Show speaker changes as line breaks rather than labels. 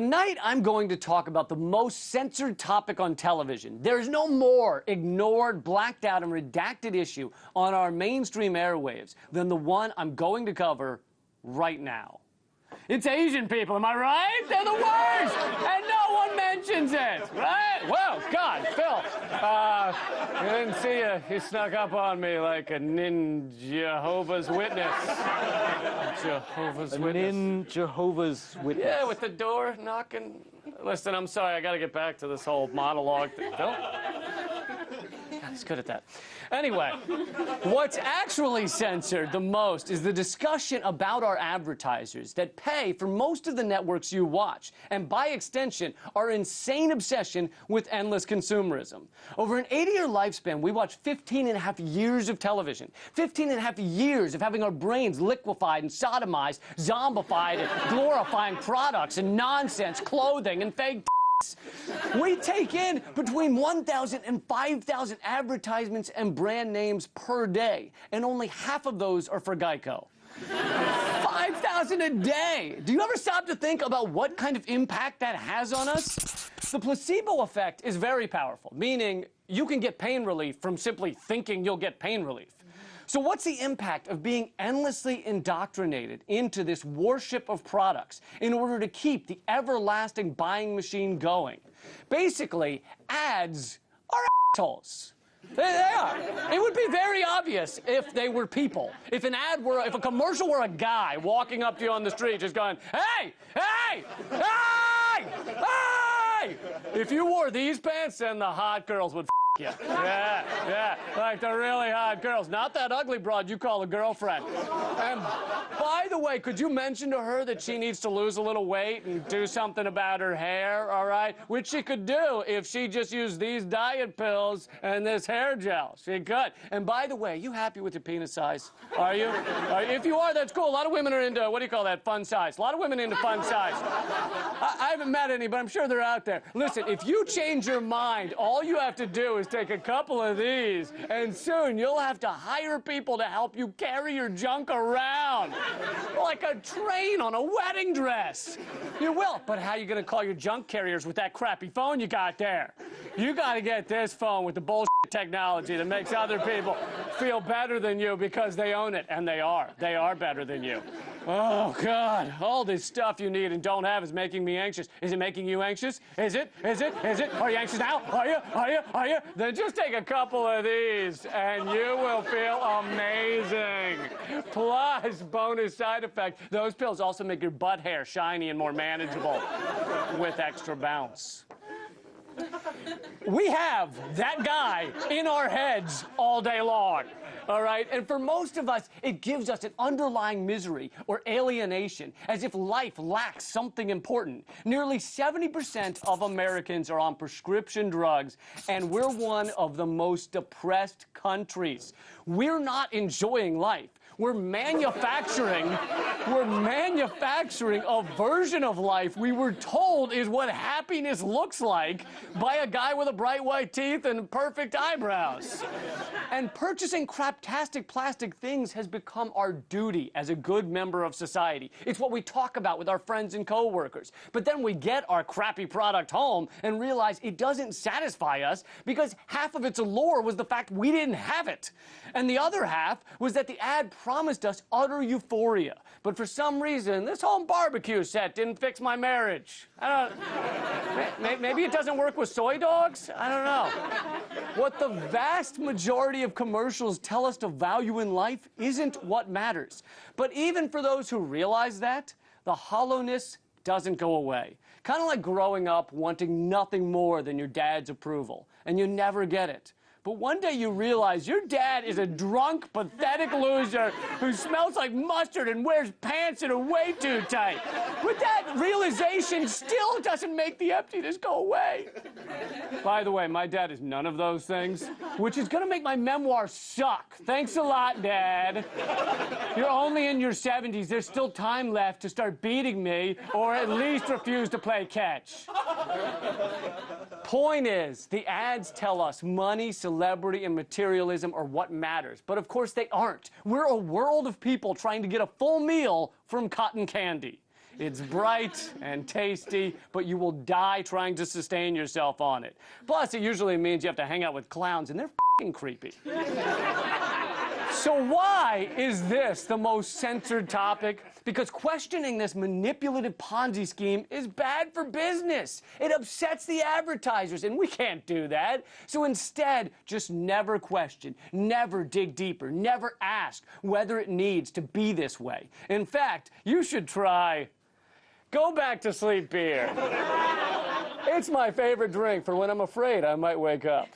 Tonight, I'm going to talk about the most censored topic on television. There's no more ignored, blacked out, and redacted issue on our mainstream airwaves than the one I'm going to cover right now. It's Asian people, am I right? They're the worst! And no one mentions it, right? Well, God, Phil, I didn't see you. You snuck up on me like a Jehovah's Witness. Jehovah's Witness.
Jehovah's Witness.
Yeah, with the door knocking. Listen, I'm sorry, I gotta get back to this whole monologue thing. Phil? God, he's good at that. Anyway, what's actually censored the most is the discussion about our advertisers that pay for most of the networks you watch, and by extension, our insane obsession with endless consumerism. Over an 80-year lifespan, we watch 15 and a half years of television, 15 and a half years of having our brains liquefied and sodomized, zombified, and glorifying products and nonsense, clothing, and fake We take in between 1,000 and 5,000 advertisements and brand names per day, and only half of those are for Geico. 5,000 a day! Do you ever stop to think about what kind of impact that has on us? The placebo effect is very powerful, meaning you can get pain relief from simply thinking you'll get pain relief. So what's the impact of being endlessly indoctrinated into this worship of products in order to keep the everlasting buying machine going? Basically, ads are assholes. They are. It would be very obvious if they were people. If a commercial were a guy walking up to you on the street just going, hey, hey, hey, hey! If you wore these pants, then the hot girls would you. Yeah, like the really hot girls. Not that ugly broad you call a girlfriend. And by the way, could you mention to her that she needs to lose a little weight and do something about her hair, all right? Which she could do if she just used these diet pills and this hair gel. She could. And by the way, you happy with your penis size? Are you? If you are, that's cool. A lot of women are into, what do you call that, fun size. A lot of women into fun size. I haven't met any, but I'm sure they're out there. Listen, if you change your mind, all you have to do is take a couple of these, and soon you'll have to hire people to help you carry your junk around. Like a train on a wedding dress. You will, but how are you going to call your junk carriers with that crappy phone you got there? You got to get this phone with the bullshit technology that makes other people feel better than you because they own it, and they are. They are better than you. Oh, God. All this stuff you need and don't have is making me anxious. Is it making you anxious? Is it? Is it? Is it? Are you anxious now? Are you? Are you? Are you? Then just take a couple of these and you will feel amazing. Plus, bonus side effect, those pills also make your butt hair shiny and more manageable with extra bounce. We have that guy in our heads all day long. All right? And for most of us, it gives us an underlying misery or alienation, as if life lacks something important. Nearly 70% of Americans are on prescription drugs, and we're one of the most depressed countries. We're not enjoying life. We're manufacturing a version of life we were told is what happiness looks like by a guy with a bright white teeth and perfect eyebrows. And purchasing craptastic plastic things has become our duty as a good member of society. It's what we talk about with our friends and coworkers. But then we get our crappy product home and realize it doesn't satisfy us because half of its allure was the fact we didn't have it. And the other half was that the ad promised us utter euphoria. But for some reason, this home barbecue set didn't fix my marriage. Maybe it doesn't work with soy dogs? I don't know. What the vast majority of commercials tell us to value in life isn't what matters. But even for those who realize that, the hollowness doesn't go away. Kind of like growing up wanting nothing more than your dad's approval, and you never get it. But one day you realize your dad is a drunk, pathetic loser who smells like mustard and wears pants that are way too tight. But that realization still doesn't make the emptiness go away. By the way, my dad is none of those things, which is going to make my memoir suck. Thanks a lot, Dad. You're only in your 70s. There's still time left to start beating me, or at least refuse to play catch. Point is, the ads tell us money, celebrity, and materialism are what matters. But of course they aren't. We're a world of people trying to get a full meal from cotton candy. It's bright and tasty, but you will die trying to sustain yourself on it. Plus, it usually means you have to hang out with clowns, and they're f***ing creepy. So why is this the most censored topic? Because questioning this manipulative Ponzi scheme is bad for business. It upsets the advertisers, and we can't do that. So instead, just never question, never dig deeper, never ask whether it needs to be this way. In fact, you should try go back to sleep beer. It's my favorite drink for when I'm afraid I might wake up.